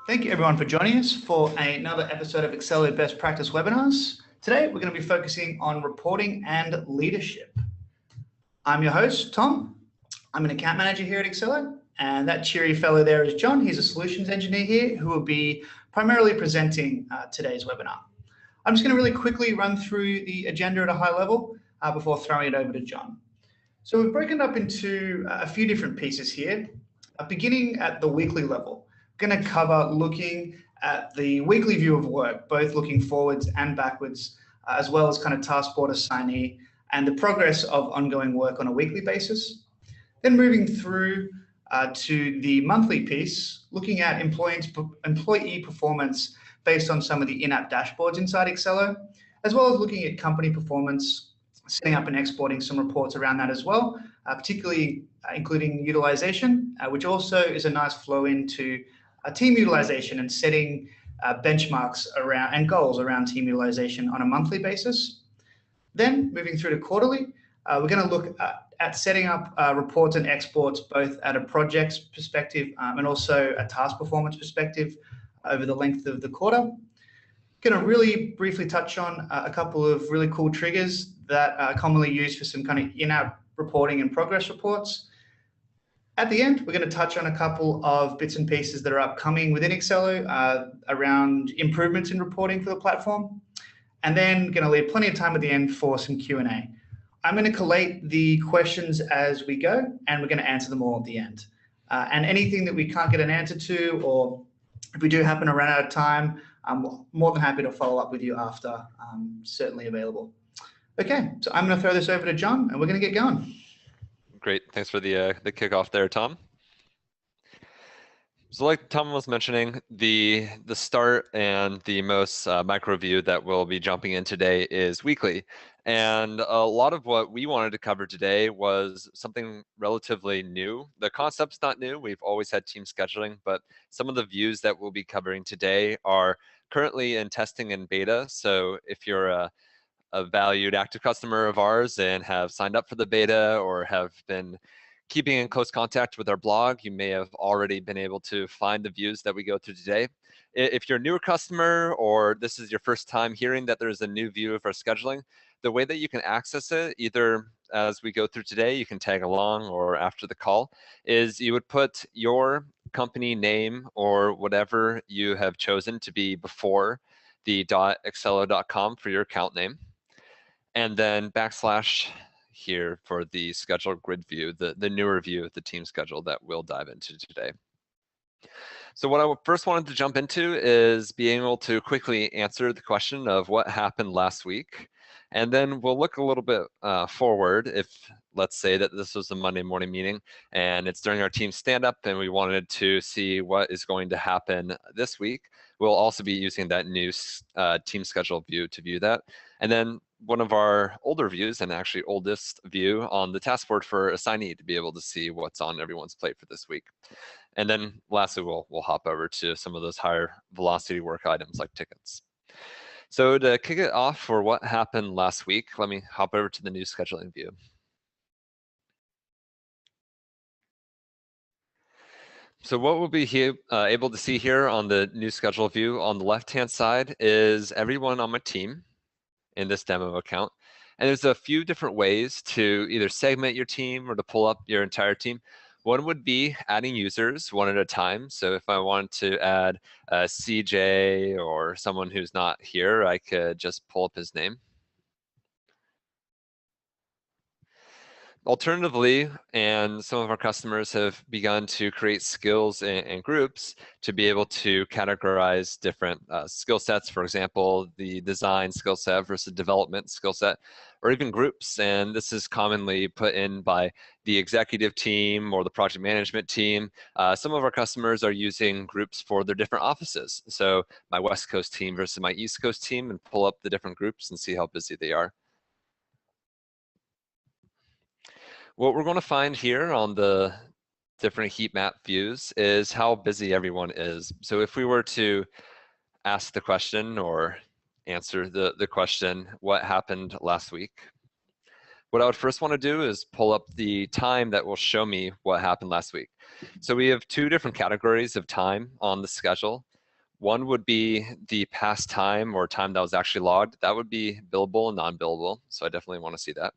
Thank you everyone for joining us for another episode of Accelo Best Practice Webinars. Today we're going to be focusing on reporting and leadership. I'm your host, Tom. I'm an account manager here at Accelo, and that cheery fellow there is John. He's a solutions engineer here who will be primarily presenting today's webinar. I'm just going to really quickly run through the agenda at a high level before throwing it over to John. So we've broken it up into a few different pieces here, beginning at the weekly level. We're going to cover looking at the weekly view of work, both looking forwards and backwards, as well as kind of task board assignee and the progress of ongoing work on a weekly basis. Then moving through to the monthly piece, looking at employee performance based on some of the in-app dashboards inside Accelo, as well as looking at company performance, setting up and exporting some reports around that as well, particularly including utilization, which also is a nice flow into team utilization and setting benchmarks around and goals around team utilization on a monthly basis. Then moving through to quarterly, we're going to look at setting up reports and exports both at a projects perspective and also a task performance perspective over the length of the quarter. Going to really briefly touch on a couple of really cool triggers that are commonly used for some kind of in-app reporting and progress reports. At the end, we're going to touch on a couple of bits and pieces that are upcoming within Accelo around improvements in reporting for the platform. And then going to leave plenty of time at the end for some Q&A. I'm going to collate the questions as we go, and we're going to answer them all at the end. And anything that we can't get an answer to, or if we do happen to run out of time, I'm more than happy to follow up with you after, certainly available. Okay, so I'm going to throw this over to John, and we're going to get going. Great, thanks for the kickoff there, Tom. So like Tom was mentioning, the start and the most micro view that we'll be jumping in today is weekly. And a lot of what we wanted to cover today was something relatively new. The concept's not new, we've always had team scheduling, but some of the views that we'll be covering today are currently in testing and beta. So if you're a valued active customer of ours and have signed up for the beta or have been keeping in close contact with our blog, you may have already been able to find the views that we go through today. If you're a newer customer or this is your first time hearing that there's a new view of our scheduling, the way that you can access it, either as we go through today, you can tag along, or after the call, is you would put your company name or whatever you have chosen to be before the .accelo.com for your account name, and then / here for the schedule grid view, the newer view of the team schedule that we'll dive into today. So what I first wanted to jump into is being able to quickly answer the question of what happened last week. And then we'll look a little bit forward. If let's say that this was a Monday morning meeting and it's during our team stand-up and we wanted to see what is going to happen this week, we'll also be using that new team schedule view to view that. And then one of our older views, and actually oldest view, on the task board for assignee to be able to see what's on everyone's plate for this week. And then lastly, we'll hop over to some of those higher velocity work items like tickets. So to kick it off for what happened last week, let me hop over to the new scheduling view. So what we'll be able to see here on the new schedule view on the left-hand side is everyone on my team in this demo account. And there's a few different ways to either segment your team or to pull up your entire team. One would be adding users one at a time. So if I want to add CJ or someone who's not here, I could just pull up his name. Alternatively, and some of our customers have begun to create skills and groups to be able to categorize different skill sets, for example, the design skill set versus development skill set, or even groups. And this is commonly put in by the executive team or the project management team. Some of our customers are using groups for their different offices. So my West Coast team versus my East Coast team, and pull up the different groups and see how busy they are. What we're going to find here on the different heat map views is how busy everyone is. So if we were to ask the question or answer the question, what happened last week? What I would first want to do is pull up the time that will show me what happened last week. So we have two different categories of time on the schedule. One would be the past time or time that was actually logged. That would be billable and non-billable, so I definitely want to see that.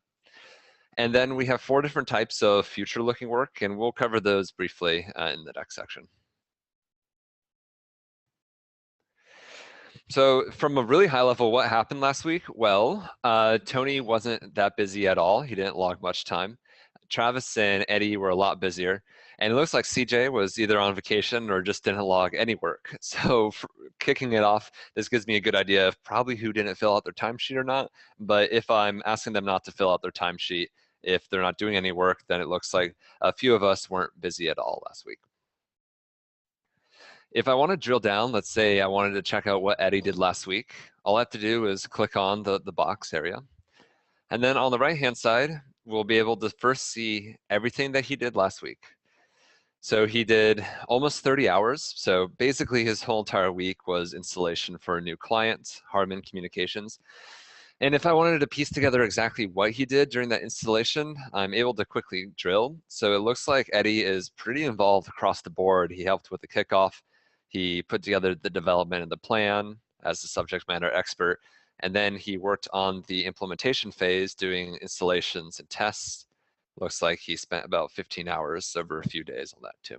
And then we have 4 different types of future-looking work, and we'll cover those briefly in the next section. So from a really high level, what happened last week? Well, Tony wasn't that busy at all. He didn't log much time. Travis and Eddie were a lot busier. And it looks like CJ was either on vacation or just didn't log any work. So kicking it off, this gives me a good idea of probably who didn't fill out their timesheet or not. But if I'm asking them not to fill out their timesheet, if they're not doing any work, then it looks like a few of us weren't busy at all last week. If I want to drill down, let's say I wanted to check out what Eddie did last week, all I have to do is click on the box area. And then on the right-hand side, we'll be able to first see everything that he did last week. So he did almost 30 hours. So basically his whole entire week was installation for a new client, Harman Communications. And if I wanted to piece together exactly what he did during that installation, I'm able to quickly drill. So it looks like Eddie is pretty involved across the board. He helped with the kickoff. He put together the development and the plan as the subject matter expert. And then he worked on the implementation phase doing installations and tests. Looks like he spent about 15 hours over a few days on that too.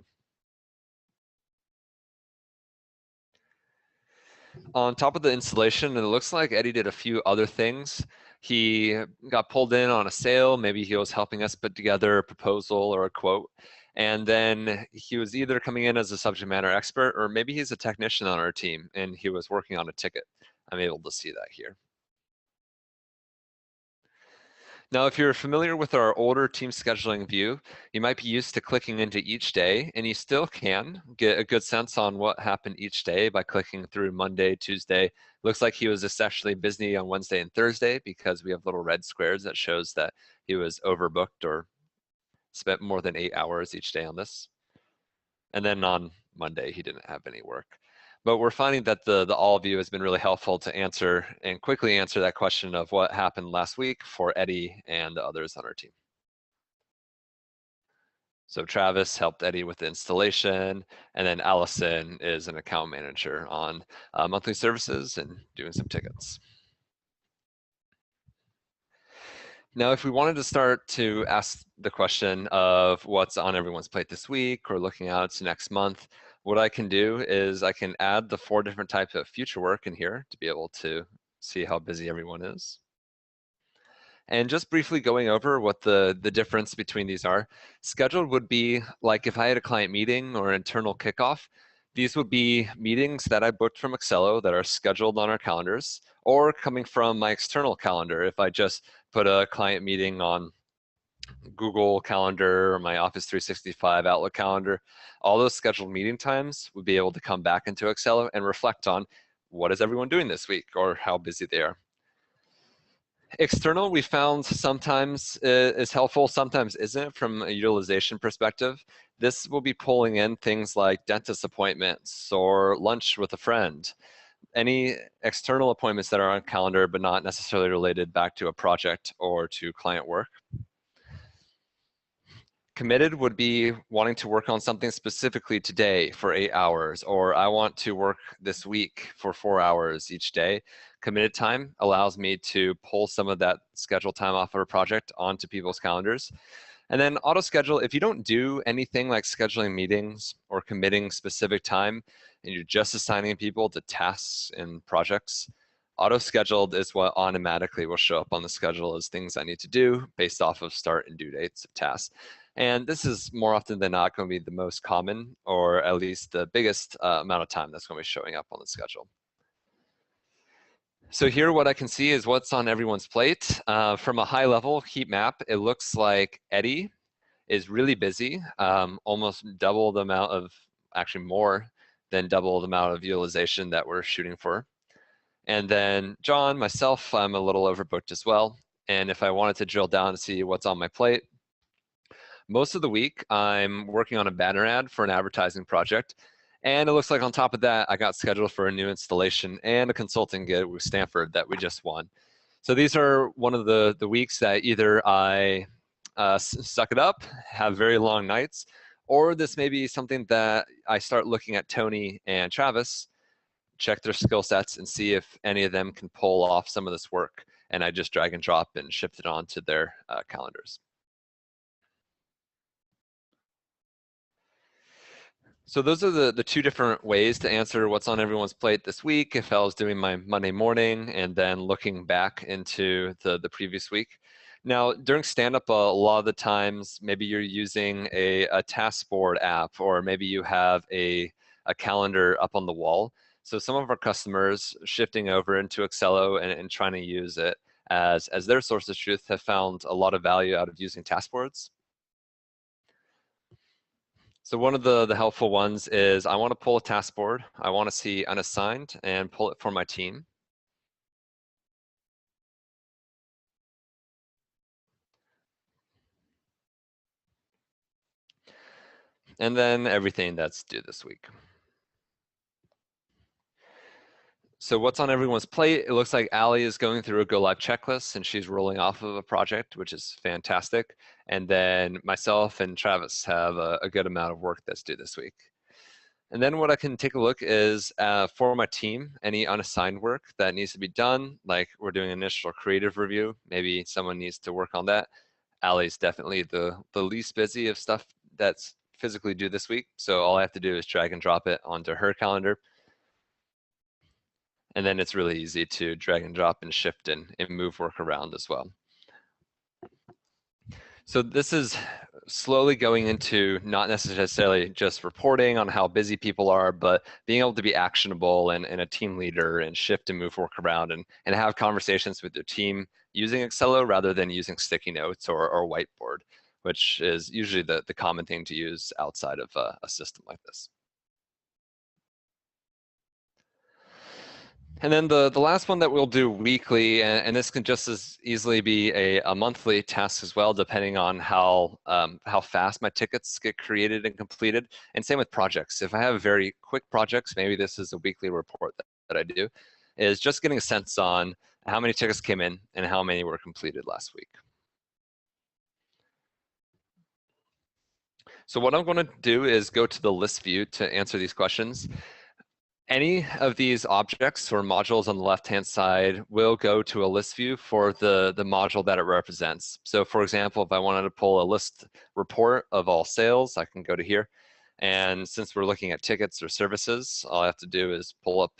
On top of the installation, it looks like Eddie did a few other things. He got pulled in on a sale. Maybe he was helping us put together a proposal or a quote. And then he was either coming in as a subject matter expert, or maybe he's a technician on our team and he was working on a ticket. I'm able to see that here. Now, if you're familiar with our older team scheduling view, you might be used to clicking into each day, and you still can get a good sense on what happened each day by clicking through Monday, Tuesday. Looks like he was especially busy on Wednesday and Thursday because we have little red squares that shows that he was overbooked or spent more than 8 hours each day on this. And then on Monday, he didn't have any work. But we're finding that the all view has been really helpful to answer and quickly answer that question of what happened last week for Eddie and the others on our team. So Travis helped Eddie with the installation, and then Allison is an account manager on monthly services and doing some tickets. Now, if we wanted to start to ask the question of what's on everyone's plate this week or looking out to next month, what I can do is I can add the 4 different types of future work in here to be able to see how busy everyone is. And just briefly going over what the difference between these are. Scheduled would be like if I had a client meeting or internal kickoff, these would be meetings that I booked from Accelo that are scheduled on our calendars, or coming from my external calendar if I just put a client meeting on Google Calendar or my Office 365 Outlook calendar. All those scheduled meeting times would be able to come back into Accelo and reflect on what is everyone doing this week or how busy they are. External, we found sometimes is helpful, sometimes isn't from a utilization perspective. This will be pulling in things like dentist appointments or lunch with a friend. Any external appointments that are on calendar but not necessarily related back to a project or to client work. Committed would be wanting to work on something specifically today for 8 hours, or I want to work this week for 4 hours each day. Committed time allows me to pull some of that scheduled time off of a project onto people's calendars. And then auto schedule, if you don't do anything like scheduling meetings or committing specific time, and you're just assigning people to tasks and projects, auto scheduled is what automatically will show up on the schedule as things I need to do based off of start and due dates of tasks. And this is more often than not going to be the most common, or at least the biggest amount of time that's going to be showing up on the schedule. So here what I can see is what's on everyone's plate. From a high level heat map, it looks like Eddie is really busy, almost double the amount of, actually more than double the amount of utilization that we're shooting for. And then John, myself, I'm a little overbooked as well. And if I wanted to drill down to see what's on my plate, most of the week I'm working on a banner ad for an advertising project. And it looks like on top of that, I got scheduled for a new installation and a consulting gig with Stanford that we just won. So these are one of the weeks that either I suck it up, have very long nights, or this may be something that I start looking at Tony and Travis check their skill sets, and see if any of them can pull off some of this work. And I just drag and drop and shift it onto their calendars. So those are the two different ways to answer what's on everyone's plate this week if I was doing my Monday morning and then looking back into the previous week. Now, during stand-up, a lot of the times, maybe you're using a task board app, or maybe you have a calendar up on the wall. So some of our customers shifting over into Accelo and trying to use it as their source of truth have found a lot of value out of using task boards. So one of the helpful ones is I want to pull a task board. I want to see unassigned and pull it for my team. And then everything that's due this week. So what's on everyone's plate? It looks like Allie is going through a go live checklist and she's rolling off of a project, which is fantastic. And then myself and Travis have a good amount of work that's due this week. And then what I can take a look is for my team, any unassigned work that needs to be done, like we're doing an initial creative review, maybe someone needs to work on that. Allie's definitely the least busy of stuff that's physically due this week. So all I have to do is drag and drop it onto her calendar. And then it's really easy to drag and drop and shift and move work around as well. So this is slowly going into not necessarily just reporting on how busy people are, but being able to be actionable and a team leader and shift and move work around and have conversations with your team using Accelo rather than using sticky notes or whiteboard, which is usually the common thing to use outside of a system like this. And then the last one that we'll do weekly, and this can just as easily be a monthly task as well, depending on how fast my tickets get created and completed. And same with projects. If I have very quick projects, maybe this is a weekly report that I do, is just getting a sense on how many tickets came in and how many were completed last week. So what I'm going to do is go to the list view to answer these questions. Any of these objects or modules on the left-hand side will go to a list view for the module that it represents. So for example, if I wanted to pull a list report of all sales, I can go to here. And since we're looking at tickets or services, all I have to do is pull up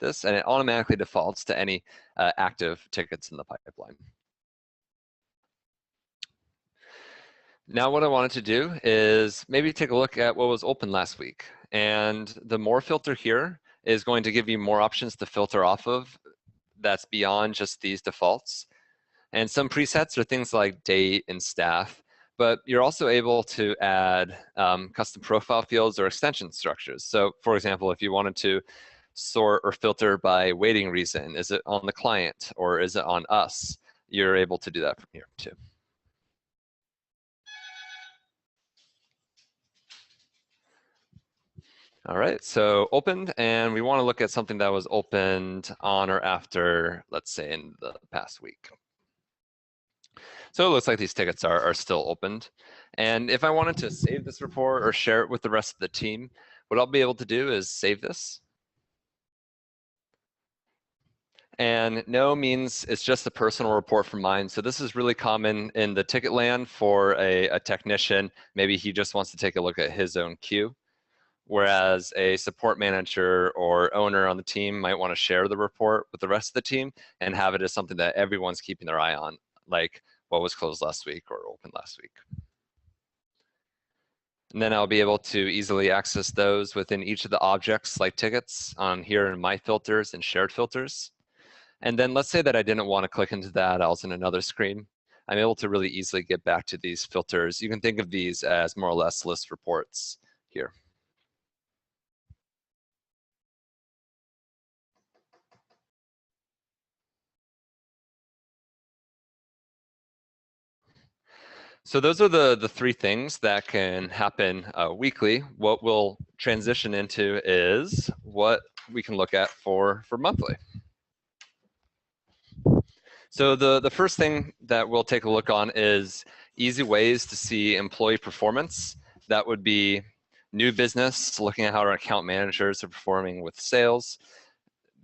this, and it automatically defaults to any active tickets in the pipeline. Now what I wanted to do is maybe take a look at what was open last week. And the more filter here is going to give you more options to filter off of that's beyond just these defaults. And some presets are things like date and staff, but you're also able to add custom profile fields or extension structures. So for example, if you wanted to sort or filter by waiting reason, is it on the client or is it on us? You're able to do that from here too. All right, so opened, and we want to look at something that was opened on or after, let's say, in the past week. So it looks like these tickets are still opened. And if I wanted to save this report or share it with the rest of the team, what I'll be able to do is save this. And no means it's just a personal report from mine. So this is really common in the ticket land for a technician. Maybe he just wants to take a look at his own queue. Whereas a support manager or owner on the team might want to share the report with the rest of the team and have it as something that everyone's keeping their eye on, like what was closed last week or open last week. And then I'll be able to easily access those within each of the objects like tickets on here in my filters and shared filters. And then let's say that I didn't want to click into that, I was in another screen. I'm able to really easily get back to these filters. You can think of these as more or less list reports here. So those are the three things that can happen weekly. What we'll transition into is what we can look at for monthly. So the first thing that we'll take a look on is easy ways to see employee performance. That would be new business, looking at how our account managers are performing with sales.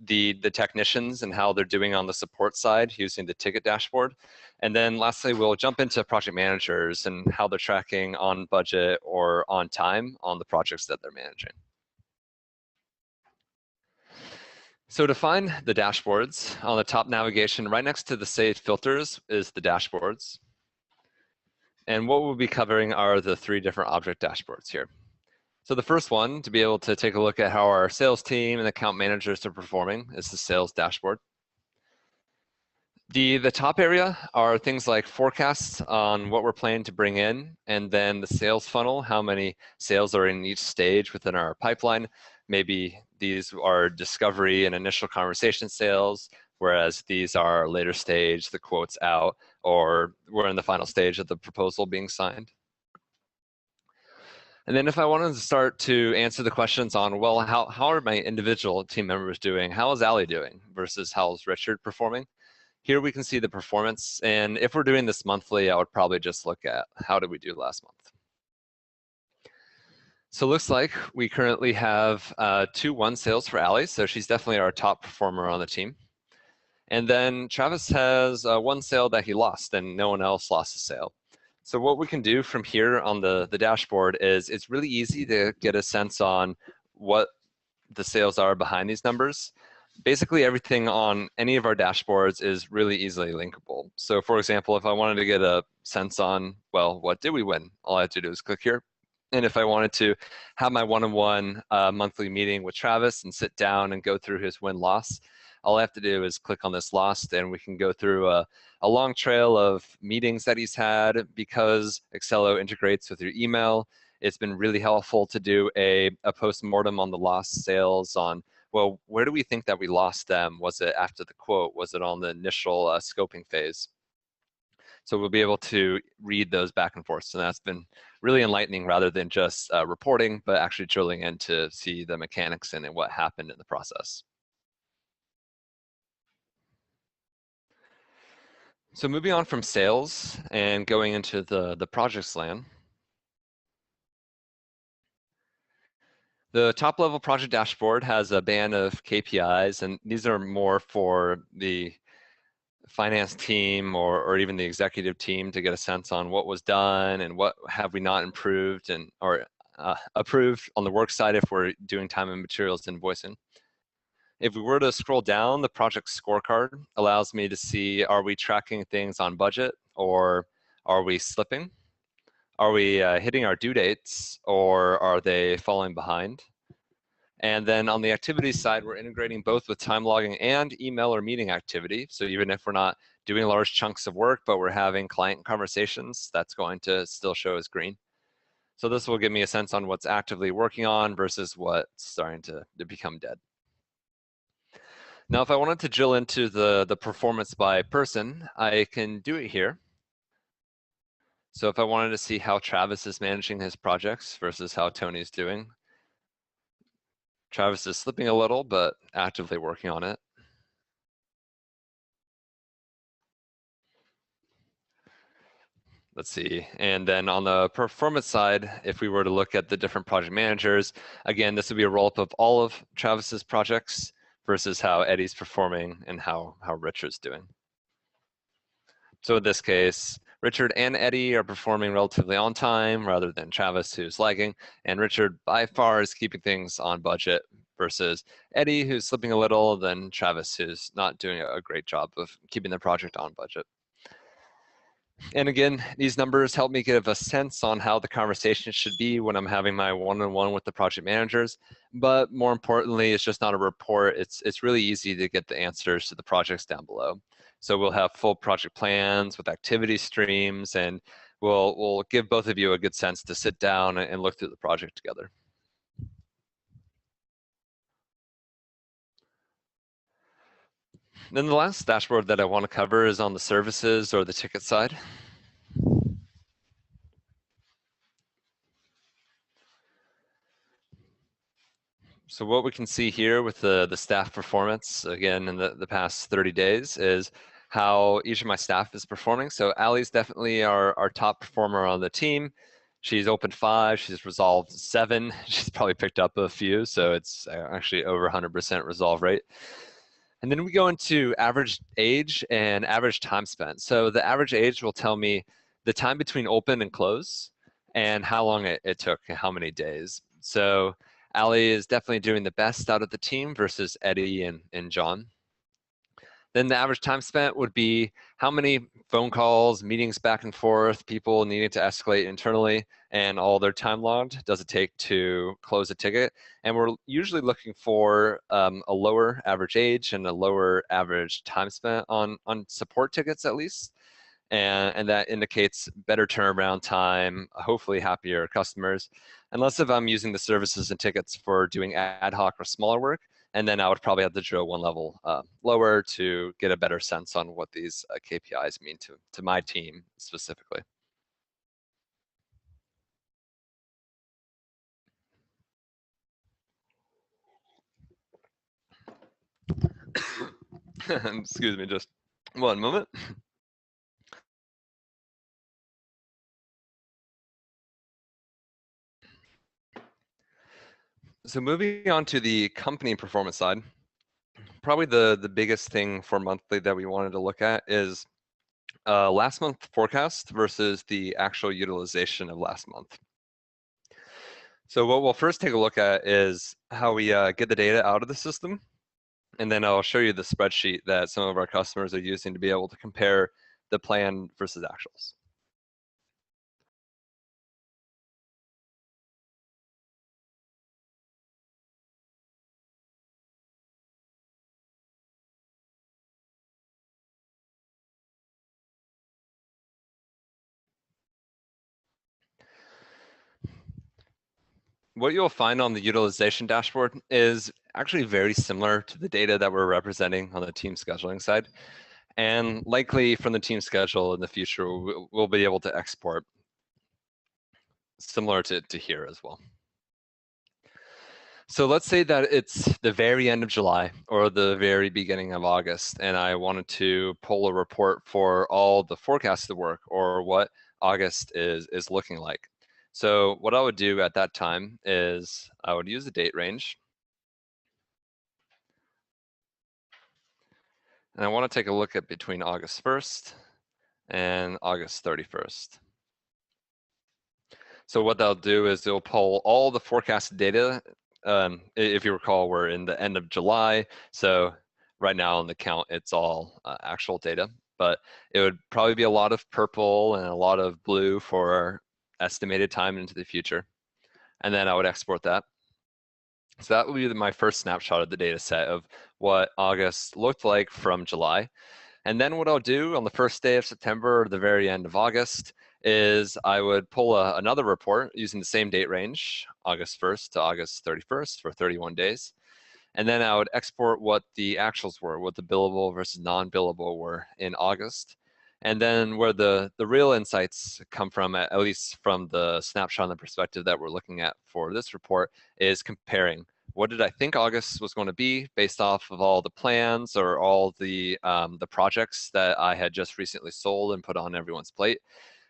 the technicians and how they're doing on the support side using the ticket dashboard. And then lastly, we'll jump into project managers and how they're tracking on budget or on time on the projects that they're managing. So to find the dashboards, on the top navigation, right next to the saved filters is the dashboards. And what we'll be covering are the 3 different object dashboards here. So the first one, to be able to take a look at how our sales team and account managers are performing, is the sales dashboard. The top area are things like forecasts on what we're planning to bring in, and then the sales funnel, how many sales are in each stage within our pipeline. Maybe these are discovery and initial conversation sales, whereas these are later stage, the quote's out, or we're in the final stage of the proposal being signed. And then if I wanted to start to answer the questions on, well, how are my individual team members doing? How is Ali doing versus how is Richard performing? Here we can see the performance. And if we're doing this monthly, I would probably just look at how did we do last month. So it looks like we currently have 2-1 sales for Ali. So she's definitely our top performer on the team. And then Travis has 1 sale that he lost and no one else lost a sale. So what we can do from here on the dashboard is it's really easy to get a sense on what the sales are behind these numbers. Basically everything on any of our dashboards is really easily linkable. So for example, if I wanted to get a sense on, well, what did we win? All I have to do is click here. And if I wanted to have my one-on-one monthly meeting with Travis and sit down and go through his win-loss, all I have to do is click on this lost and we can go through a long trail of meetings that he's had. Because Accelo integrates with your email, it's been really helpful to do a post-mortem on the lost sales on, well, where do we think that we lost them? Was it after the quote? Was it on the initial scoping phase? So we'll be able to read those back and forth. So that's been really enlightening rather than just reporting, but actually drilling in to see the mechanics in and what happened in the process. So moving on from sales and going into the projects land. The top level project dashboard has a band of KPIs, and these are more for the finance team or even the executive team to get a sense on what was done and what have we not improved and or approved on the work side if we're doing time and materials invoicing. If we were to scroll down, the project scorecard allows me to see, are we tracking things on budget or are we slipping? Are we hitting our due dates or are they falling behind? And then on the activities side, we're integrating both with time logging and email or meeting activity. So even if we're not doing large chunks of work, but we're having client conversations, that's going to still show as green. So this will give me a sense on what's actively working on versus what's starting to become dead. Now, if I wanted to drill into the performance by person, I can do it here. So if I wanted to see how Travis is managing his projects versus how Tony's doing, Travis is slipping a little, but actively working on it. Let's see. And then on the performance side, if we were to look at the different project managers, again, this would be a roll-up of all of Travis's projects versus how Eddie's performing and how Richard's doing. So in this case, Richard and Eddie are performing relatively on time rather than Travis, who's lagging. And Richard by far is keeping things on budget versus Eddie, who's slipping a little, then Travis, who's not doing a great job of keeping the project on budget. And again, these numbers help me give a sense on how the conversation should be when I'm having my one-on-one with the project managers. But more importantly, it's just not a report. It's really easy to get the answers to the projects down below. So we'll have full project plans with activity streams, and we'll give both of you a good sense to sit down and look through the project together. Then the last dashboard that I want to cover is on the services or the ticket side. So what we can see here with the staff performance, again, in the past 30 days is how each of my staff is performing. So Ali's definitely our top performer on the team. She's opened 5, she's resolved 7. She's probably picked up a few, so it's actually over 100% resolve rate. And then we go into average age and average time spent. So the average age will tell me the time between open and close and how long it took and how many days. So Allie is definitely doing the best out of the team versus Eddie and John. Then the average time spent would be how many phone calls, meetings back and forth, people needing to escalate internally, and all their time logged does it take to close a ticket. And we're usually looking for a lower average age and a lower average time spent on support tickets at least. And that indicates better turnaround time, hopefully happier customers. Unless if I'm using the services and tickets for doing ad hoc or smaller work, and then I would probably have to drill one level lower to get a better sense on what these KPIs mean to my team specifically. Excuse me, just one moment. So moving on to the company performance side, probably the biggest thing for monthly that we wanted to look at is last month forecast versus the actual utilization of last month. So what we'll first take a look at is how we get the data out of the system. And then I'll show you the spreadsheet that some of our customers are using to be able to compare the plan versus actuals. What you'll find on the utilization dashboard is actually very similar to the data that we're representing on the team scheduling side. And likely from the team schedule in the future, we'll be able to export similar to here as well. So let's say that it's the very end of July or the very beginning of August, and I wanted to pull a report for all the forecasted work or what August is looking like. So what I would do at that time is I would use the date range. And I want to take a look at between August 1st and August 31st. So what they'll do is they'll pull all the forecasted data. If you recall, we're in the end of July. So right now on the count, it's all actual data, but it would probably be a lot of purple and a lot of blue for estimated time into the future. And then I would export that. So that would be my first snapshot of the data set of what August looked like from July. And then what I'll do on the first day of September or the very end of August is I would pull another report using the same date range, August 1st to August 31st for 31 days. And then I would export what the actuals were, what the billable versus non-billable were in August. And then where the real insights come from, at least from the snapshot and the perspective that we're looking at for this report, is comparing what did I think August was going to be based off of all the plans or all the projects that I had just recently sold and put on everyone's plate.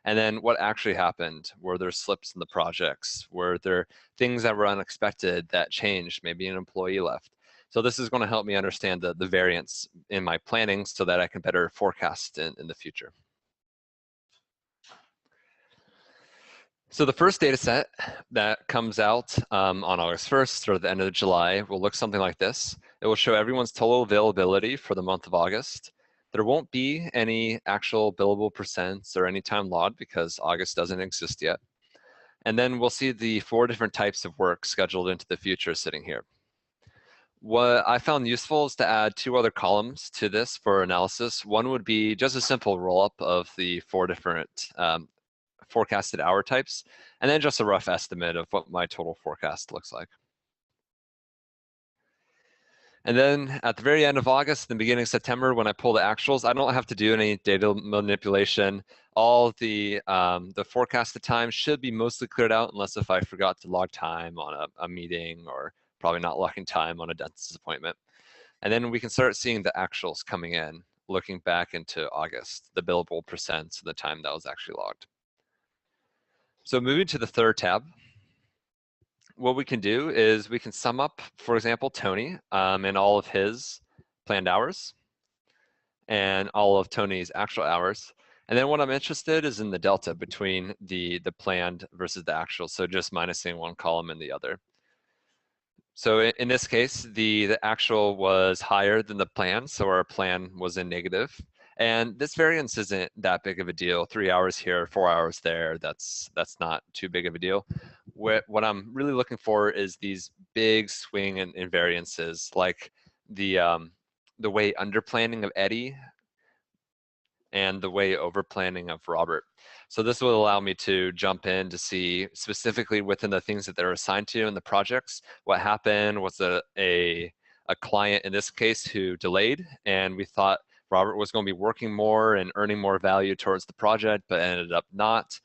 And then what actually happened? Were there slips in the projects? Were there things that were unexpected that changed? Maybe an employee left. So this is going to help me understand the variance in my planning so that I can better forecast in the future. So the first data set that comes out on August 1st or the end of July will look something like this. It will show everyone's total availability for the month of August. There won't be any actual billable percents or any time logged because August doesn't exist yet. And then we'll see the 4 different types of work scheduled into the future sitting here. What I found useful is to add 2 other columns to this for analysis. One would be just a simple roll-up of the 4 different forecasted hour types, and then just a rough estimate of what my total forecast looks like. And then at the very end of August, the beginning of September, when I pull the actuals, I don't have to do any data manipulation. All the forecasted time should be mostly cleared out unless if I forgot to log time on a meeting or probably not logging time on a dentist appointment. And then we can start seeing the actuals coming in, looking back into August, the billable percents, the time that was actually logged. So moving to the third tab, what we can do is we can sum up, for example, Tony and all of his planned hours and all of Tony's actual hours. And then what I'm interested is in the delta between the planned versus the actual. So just minusing one column and the other. So in this case, the actual was higher than the plan, so our plan was in negative. And this variance isn't that big of a deal. 3 hours here, 4 hours there, that's not too big of a deal. What I'm really looking for is these big swing in variances, like the way under planning of Eddie and the way over planning of Robert. So this will allow me to jump in to see specifically within the things that they're assigned to in the projects, what happened. Was a client in this case who delayed, and we thought Robert was going to be working more and earning more value towards the project, but ended up not.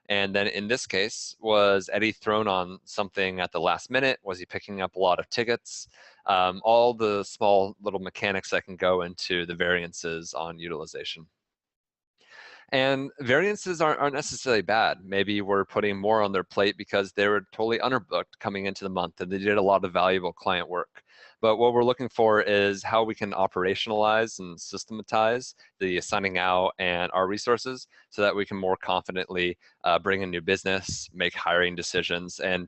And then in this case, was Eddie thrown on something at the last minute? Was he picking up a lot of tickets? All the small little mechanics that can go into the variances on utilization. And variances aren't necessarily bad. Maybe we're putting more on their plate because they were totally underbooked coming into the month and they did a lot of valuable client work. But what we're looking for is how we can operationalize and systematize the assigning out and our resources so that we can more confidently bring in new business, make hiring decisions. And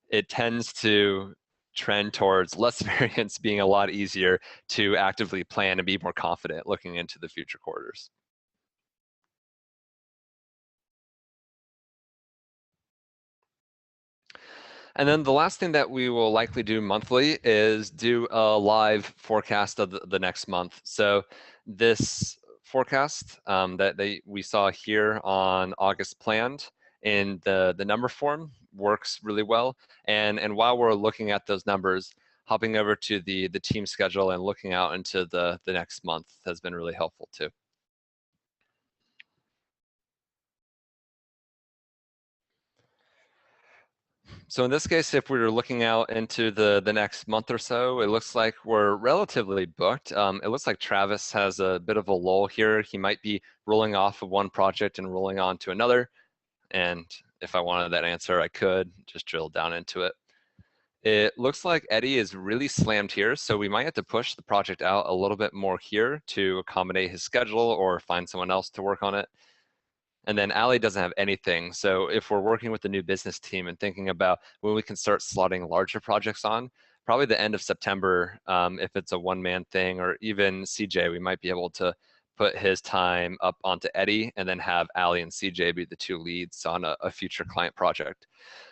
it tends to trend towards less variance being a lot easier to actively plan and be more confident looking into the future quarters. And then the last thing that we will likely do monthly is do a live forecast of the next month. So this forecast that we saw here on August planned in the number form works really well. And while we're looking at those numbers, hopping over to the team schedule and looking out into the next month has been really helpful too. So in this case, if we were looking out into the next month or so, it looks like we're relatively booked. It looks like Travis has a bit of a lull here. He might be rolling off of one project and rolling on to another. And if I wanted that answer, I could just drill down into it. It looks like Eddie is really slammed here, so we might have to push the project out a little bit more here to accommodate his schedule or find someone else to work on it. And then Ali doesn't have anything. So if we're working with the new business team and thinking about when we can start slotting larger projects on, probably the end of September, if it's a one-man thing, or even CJ, we might be able to put his time up onto Eddie and then have Ali and CJ be the two leads on a future client project.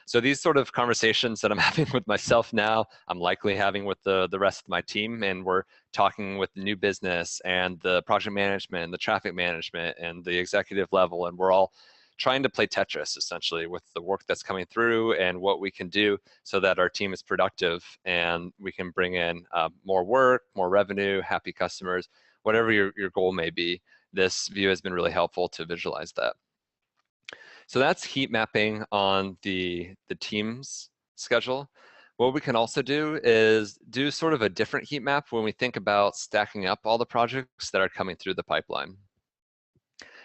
So these sort of conversations that I'm having with myself now, I'm likely having with the rest of my team, and we're talking with the new business and the project management and the traffic management and the executive level, and we're all trying to play Tetris essentially with the work that's coming through and what we can do so that our team is productive and we can bring in more work, more revenue, happy customers, whatever your goal may be. This view has been really helpful to visualize that. So that's heat mapping on the team's schedule. What we can also do is do sort of a different heat map when we think about stacking up all the projects that are coming through the pipeline.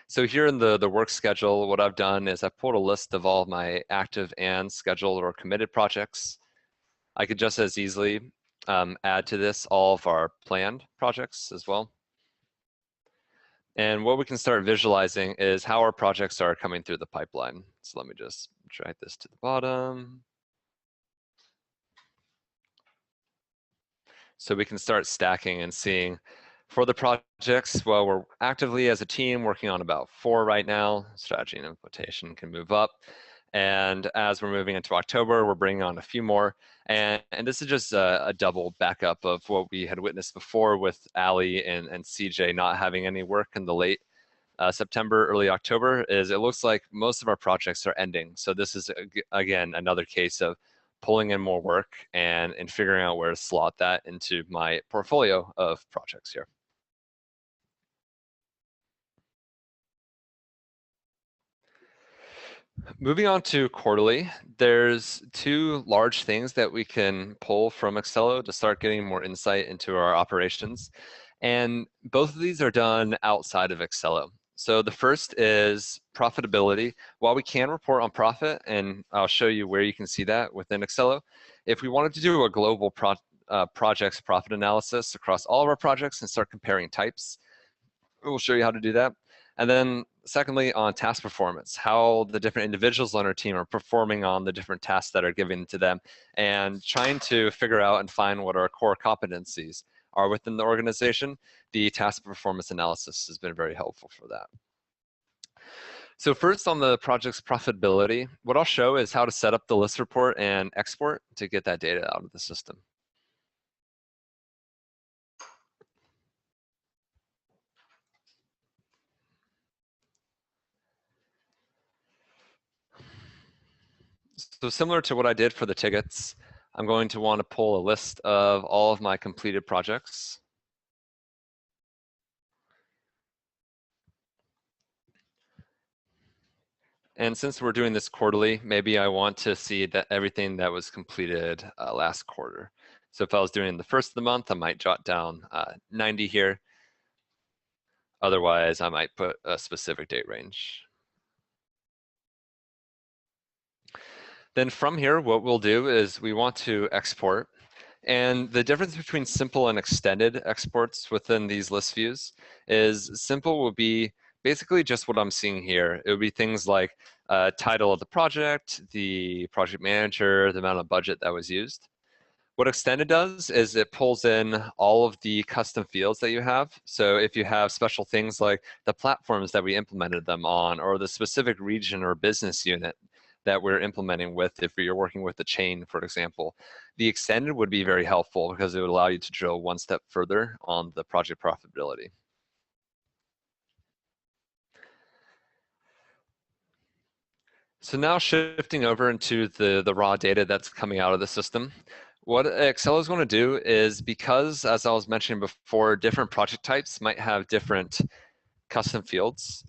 So here in the work schedule, what I've done is I've pulled a list of all of my active and scheduled or committed projects. I could just as easily add to this all of our planned projects as well. And what we can start visualizing is how our projects are coming through the pipeline. So let me just drag this to the bottom. So we can start stacking and seeing for the projects, well, we're actively as a team working on about 4 right now. Strategy and implementation can move up. And as we're moving into October, we're bringing on a few more. And this is just a double backup of what we had witnessed before with Ali and CJ not having any work in the late September, early October, is it looks like most of our projects are ending. So this is, again, another case of pulling in more work and figuring out where to slot that into my portfolio of projects here. Moving on to quarterly, there's 2 large things that we can pull from Accelo to start getting more insight into our operations. And both of these are done outside of Accelo. So the first is profitability. While we can report on profit, and I'll show you where you can see that within Accelo, if we wanted to do a global projects profit analysis across all of our projects and start comparing types, we'll show you how to do that. And then secondly, on task performance, how the different individuals on our team are performing on the different tasks that are given to them, and trying to figure out and find what our core competencies are within the organization. The task performance analysis has been very helpful for that. So first, on the project's profitability, what I'll show is how to set up the list report and export to get that data out of the system. So similar to what I did for the tickets, I'm going to want to pull a list of all of my completed projects. And since we're doing this quarterly, maybe I want to see that everything that was completed last quarter. So if I was doing the first of the month, I might jot down 90 here. Otherwise, I might put a specific date range. Then from here, what we'll do is we want to export. And the difference between simple and extended exports within these list views is simple will be basically just what I'm seeing here. It would be things like title of the project, the project manager, the amount of budget that was used. What extended does is it pulls in all of the custom fields that you have. So if you have special things like the platforms that we implemented them on, or the specific region or business unit that we're implementing with, if you're working with a chain, for example, the extended would be very helpful because it would allow you to drill one step further on the project profitability. So now shifting over into the raw data that's coming out of the system, what Accelo is going to do is, because, as I was mentioning before, different project types might have different custom fields,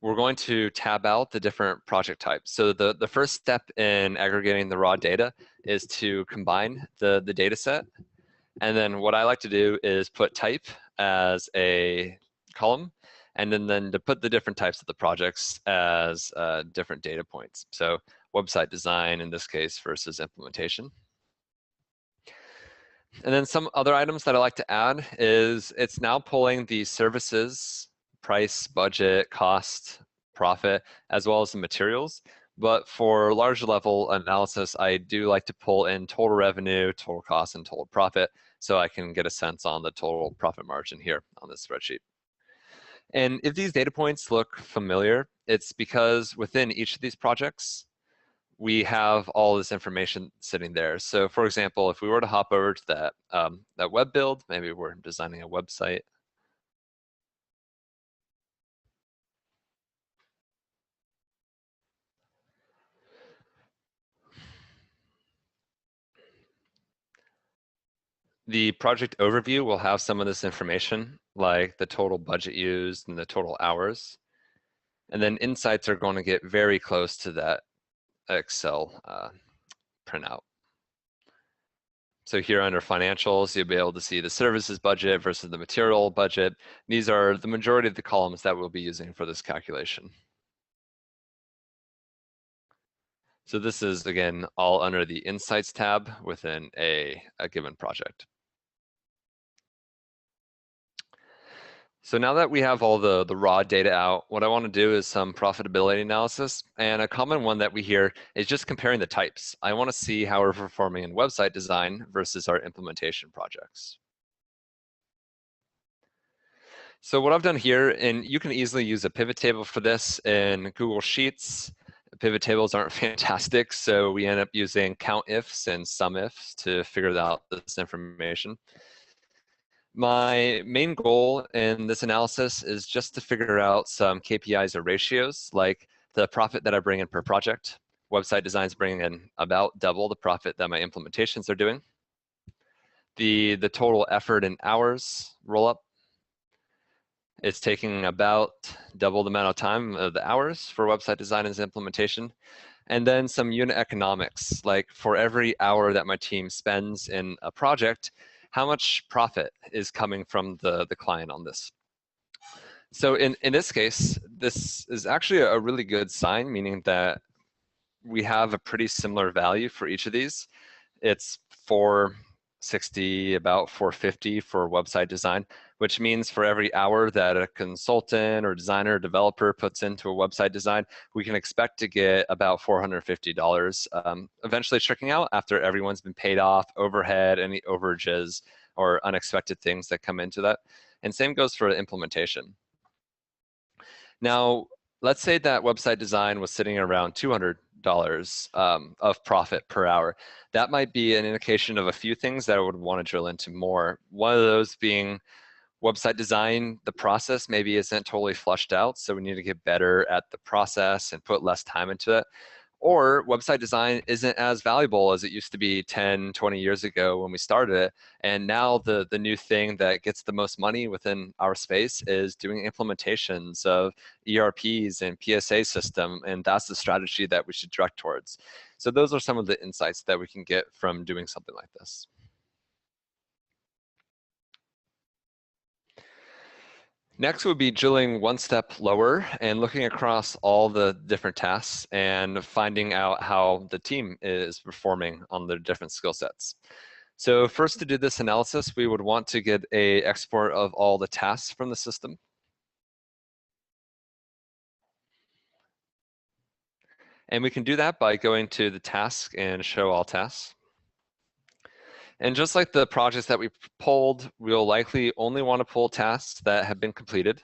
we're going to tab out the different project types. So the first step in aggregating the raw data is to combine the data set. And then what I like to do is put type as a column, and then to put the different types of the projects as different data points. So website design in this case versus implementation. And then some other items that I like to add is it's now pulling the services, price, budget, cost, profit, as well as the materials. But for large level analysis, I do like to pull in total revenue, total cost, and total profit, so I can get a sense on the total profit margin here on this spreadsheet. And if these data points look familiar, it's because within each of these projects, we have all this information sitting there. So for example, if we were to hop over to that web build, maybe we're designing a website. The project overview will have some of this information, like the total budget used and the total hours. And then insights are going to get very close to that Excel printout. So here under financials, you'll be able to see the services budget versus the material budget. These are the majority of the columns that we'll be using for this calculation. So this is, again, all under the Insights tab within a given project. So now that we have all the raw data out, what I want to do is some profitability analysis. And a common one that we hear is just comparing the types. I want to see how we're performing in website design versus our implementation projects. So what I've done here, and you can easily use a pivot table for this in Google Sheets. Pivot tables aren't fantastic, so we end up using COUNTIFs and SUMIFs to figure out this information. My main goal in this analysis is just to figure out some KPIs or ratios, like the profit that I bring in per project. Website designs bring in about double the profit that my implementations are doing. The total effort in hours roll up. It's taking about double the amount of time of the hours for website design and implementation. And then some unit economics, like for every hour that my team spends in a project, how much profit is coming from the client on this. So in this case, this is actually a really good sign, meaning that we have a pretty similar value for each of these. It's 460, about 450 for website design, which means for every hour that a consultant or designer or developer puts into a website design, we can expect to get about $450, eventually checking out after everyone's been paid off, overhead, any overages, or unexpected things that come into that. And same goes for implementation. Now, let's say that website design was sitting around $200 of profit per hour. That might be an indication of a few things that I would want to drill into more. One of those being website design, the process maybe isn't totally fleshed out, so we need to get better at the process and put less time into it. Or website design isn't as valuable as it used to be 10, 20 years ago when we started it. And now the new thing that gets the most money within our space is doing implementations of ERPs and PSA system, and that's the strategy that we should direct towards. So those are some of the insights that we can get from doing something like this. Next would be drilling one step lower and looking across all the different tasks and finding out how the team is performing on their different skill sets. So first, to do this analysis, we would want to get an export of all the tasks from the system. And we can do that by going to the task and show all tasks. And just like the projects that we pulled, we'll likely only want to pull tasks that have been completed.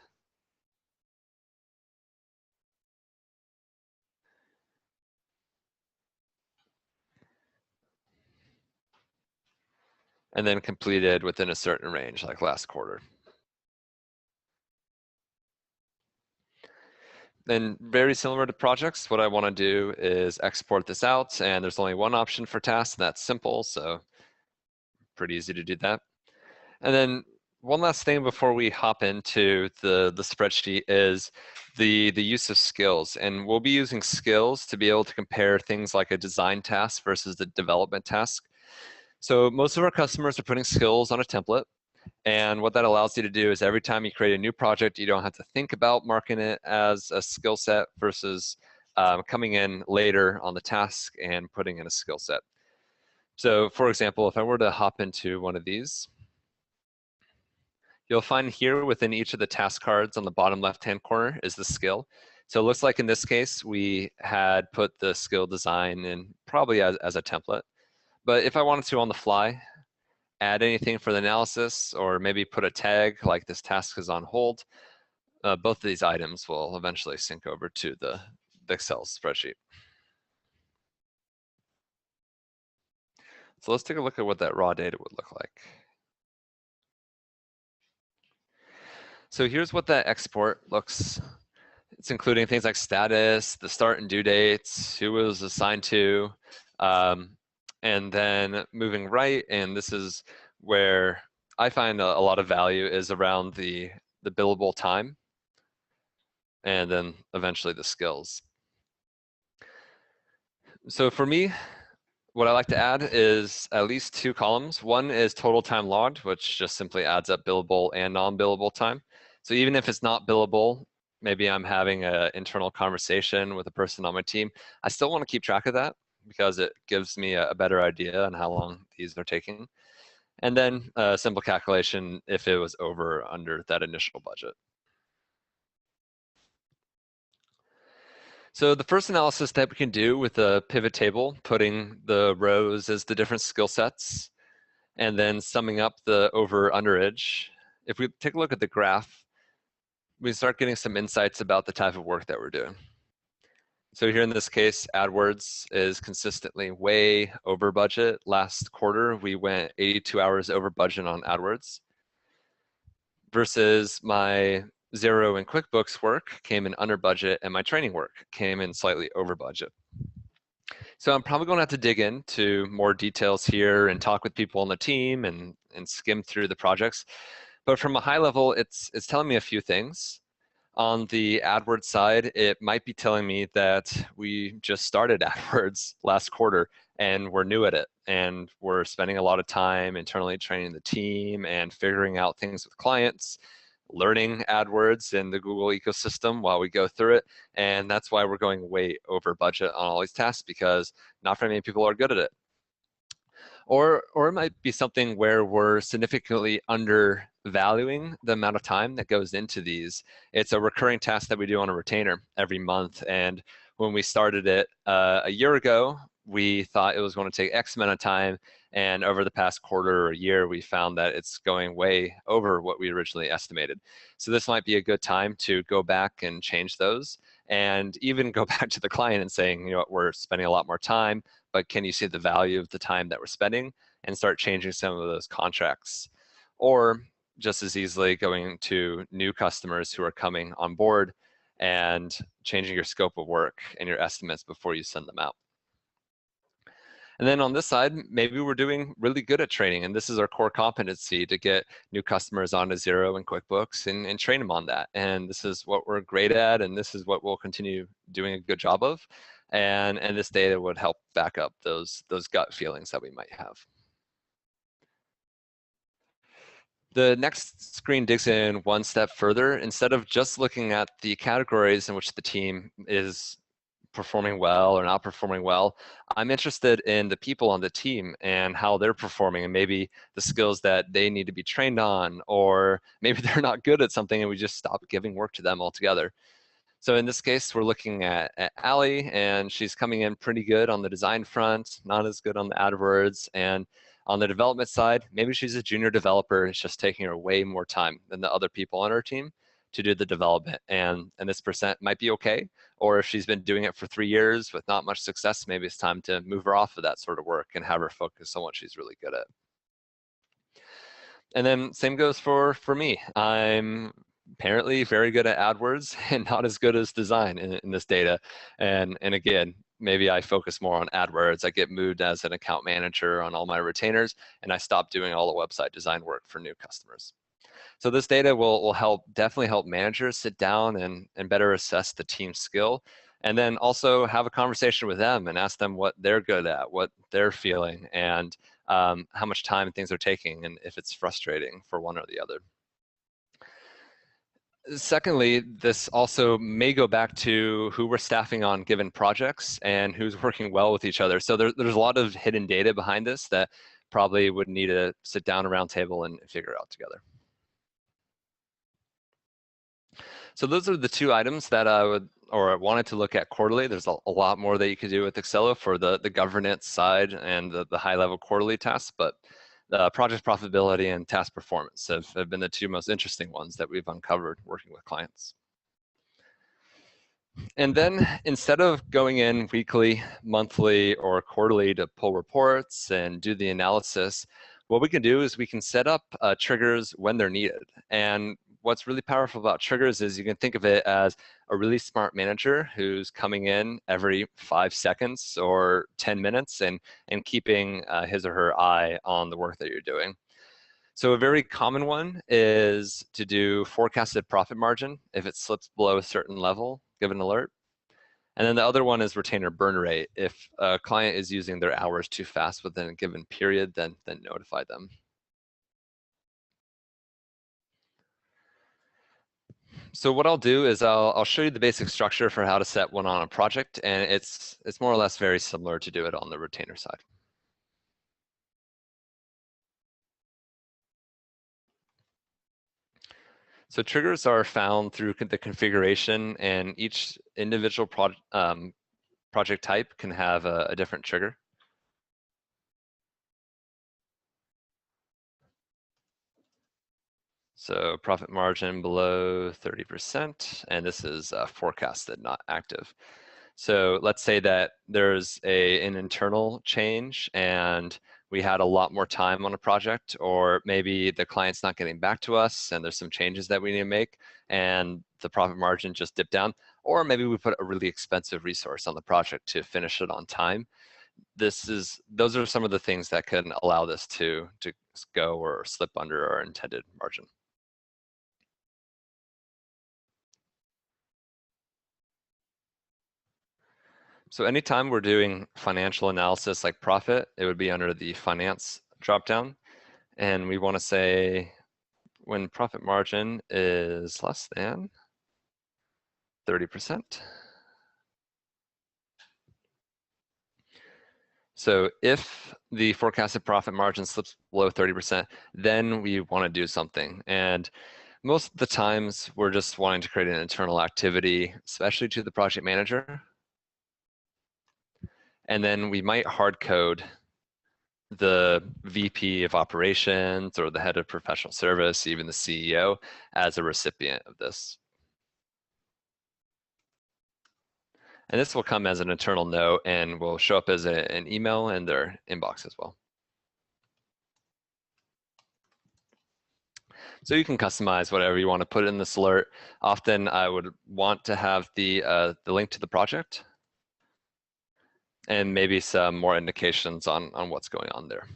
And then completed within a certain range, like last quarter. Then very similar to projects, what I want to do is export this out, and there's only one option for tasks, and that's simple, so pretty easy to do that. And then one last thing before we hop into the spreadsheet is the use of skills. And we'll be using skills to be able to compare things like a design task versus the development task. So most of our customers are putting skills on a template. And what that allows you to do is every time you create a new project, you don't have to think about marking it as a skill set versus coming in later on the task and putting in a skill set. So for example, if I were to hop into one of these, you'll find here within each of the task cards on the bottom left-hand corner is the skill. So it looks like in this case, we had put the skill design in probably as a template. But if I wanted to on the fly, add anything for the analysis, or maybe put a tag like this task is on hold, both of these items will eventually sync over to the Excel spreadsheet. So let's take a look at what that raw data would look like. So here's what that export looks. It's including things like status, the start and due dates, who was assigned to, and then moving right, and this is where I find a lot of value is around the billable time, and then eventually the skills. So for me, what I like to add is at least two columns. One is total time logged, which just simply adds up billable and non-billable time. So even if it's not billable, maybe I'm having an internal conversation with a person on my team, I still want to keep track of that because it gives me a better idea on how long these are taking. And then a simple calculation if it was over or under that initial budget. So the first analysis that we can do with a pivot table, putting the rows as the different skill sets, and then summing up the over underage. If we take a look at the graph, we start getting some insights about the type of work that we're doing. So here in this case, AdWords is consistently way over budget. Last quarter, we went 82 hours over budget on AdWords versus my Xero and QuickBooks work came in under budget and my training work came in slightly over budget. So I'm probably going to have to dig into more details here and talk with people on the team and skim through the projects. But from a high level, it's telling me a few things. On the AdWords side, it might be telling me that we just started AdWords last quarter and we're new at it. And we're spending a lot of time internally training the team and figuring out things with clients. learning AdWords in the Google ecosystem while we go through it. And that's why we're going way over budget on all these tasks, because not very many people are good at it. Or it might be something where we're significantly undervaluing the amount of time that goes into these. It's a recurring task that we do on a retainer every month. And when we started it a year ago, we thought it was going to take X amount of time. And over the past quarter or year, we found that it's going way over what we originally estimated. So this might be a good time to go back and change those, and even go back to the client and saying, you know what, we're spending a lot more time, but can you see the value of the time that we're spending, and start changing some of those contracts. Or just as easily going to new customers who are coming on board and changing your scope of work and your estimates before you send them out. And then on this side, maybe we're doing really good at training, and this is our core competency, to get new customers onto Xero and QuickBooks and train them on that. And this is what we're great at, and this is what we'll continue doing a good job of. And this data would help back up those gut feelings that we might have. The next screen digs in one step further. Instead of just looking at the categories in which the team is performing well or not performing well, I'm interested in the people on the team and how they're performing, and maybe the skills that they need to be trained on, or maybe they're not good at something and we just stop giving work to them altogether. So in this case, we're looking at Allie, and she's coming in pretty good on the design front, not as good on the AdWords. And on the development side, maybe she's a junior developer. It's just taking her way more time than the other people on her team to do the development. And this percent might be okay. Or if she's been doing it for 3 years with not much success, maybe it's time to move her off of that sort of work and have her focus on what she's really good at. And then same goes for me. I'm apparently very good at AdWords and not as good as design in this data. And again, maybe I focus more on AdWords. I get moved as an account manager on all my retainers, and I stop doing all the website design work for new customers. So this data will definitely help managers sit down and better assess the team's skill, and then also have a conversation with them and ask them what they're good at, what they're feeling, and how much time things are taking, and if it's frustrating for one or the other. Secondly, this also may go back to who we're staffing on given projects and who's working well with each other. So there's a lot of hidden data behind this that probably would need to sit down around table and figure out together. So those are the two items that I wanted to look at quarterly. There's a lot more that you could do with Accelo for the governance side and the high level quarterly tasks, but project profitability and task performance have been the two most interesting ones that we've uncovered working with clients. And then instead of going in weekly, monthly, or quarterly to pull reports and do the analysis, what we can do is we can set up triggers when they're needed. And what's really powerful about triggers is you can think of it as a really smart manager who's coming in every 5 seconds or 10 minutes and keeping his or her eye on the work that you're doing. So a very common one is to do forecasted profit margin. If it slips below a certain level, give an alert. And then the other one is retainer burn rate. If a client is using their hours too fast within a given period, then notify them. So what I'll do is I'll show you the basic structure for how to set one on a project, and it's more or less very similar to do it on the retainer side. So triggers are found through the configuration, and each individual project type can have a different trigger. So profit margin below 30%, and this is forecasted, not active. So let's say that there's an internal change and we had a lot more time on a project, or maybe the client's not getting back to us and there's some changes that we need to make and the profit margin just dipped down, or maybe we put a really expensive resource on the project to finish it on time. Those are some of the things that can allow this to go or slip under our intended margin. So anytime we're doing financial analysis like profit, it would be under the finance dropdown. And we want to say, when profit margin is less than 30%. So if the forecasted profit margin slips below 30%, then we want to do something. And most of the times, we're just wanting to create an internal activity, especially to the project manager. And then we might hard code the VP of operations or the head of professional service, even the CEO, as a recipient of this. And this will come as an internal note and will show up as an email in their inbox as well. So you can customize whatever you want to put in this alert. Often I would want to have the link to the project and maybe some more indications on what's going on there.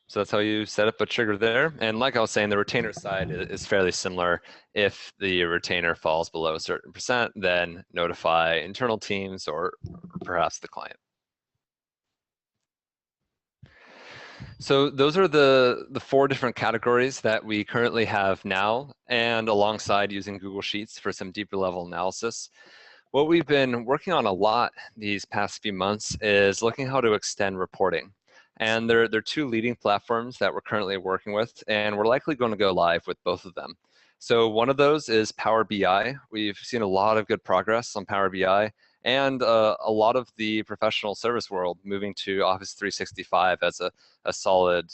So that's how you set up a trigger there. And like I was saying, the retainer side is fairly similar. If the retainer falls below a certain percent, then notify internal teams or perhaps the client. So those are the 4 different categories that we currently have now, and alongside using Google Sheets for some deeper level analysis. What we've been working on a lot these past few months is looking how to extend reporting. And there are 2 leading platforms that we're currently working with, and we're likely going to go live with both of them. So one of those is PowerBI. We've seen a lot of good progress on PowerBI, and a lot of the professional service world moving to Office 365 as a solid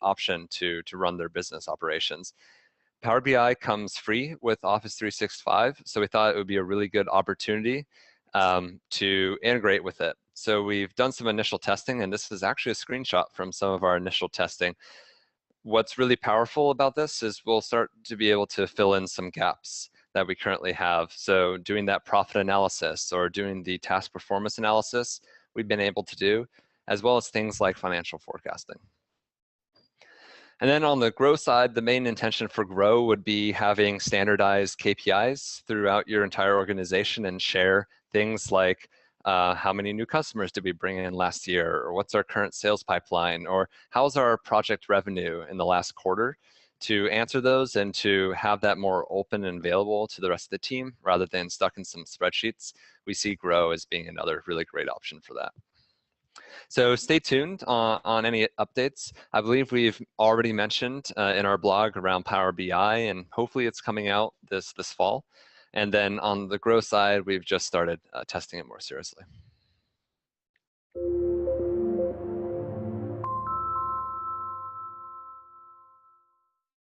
option to run their business operations. Power BI comes free with Office 365, so we thought it would be a really good opportunity to integrate with it. So we've done some initial testing, and this is actually a screenshot from some of our initial testing. What's really powerful about this is we'll start to be able to fill in some gaps that we currently have. So doing that profit analysis or doing the task performance analysis we've been able to do, as well as things like financial forecasting. And then on the Grow side, the main intention for Grow would be having standardized KPIs throughout your entire organization and share things like how many new customers did we bring in last year, or what's our current sales pipeline, or how's our project revenue in the last quarter, to answer those and to have that more open and available to the rest of the team rather than stuck in some spreadsheets. We see Grow as being another really great option for that. So stay tuned on any updates. I believe we've already mentioned in our blog around Power BI, and hopefully it's coming out this fall. And then on the Grow side, we've just started testing it more seriously.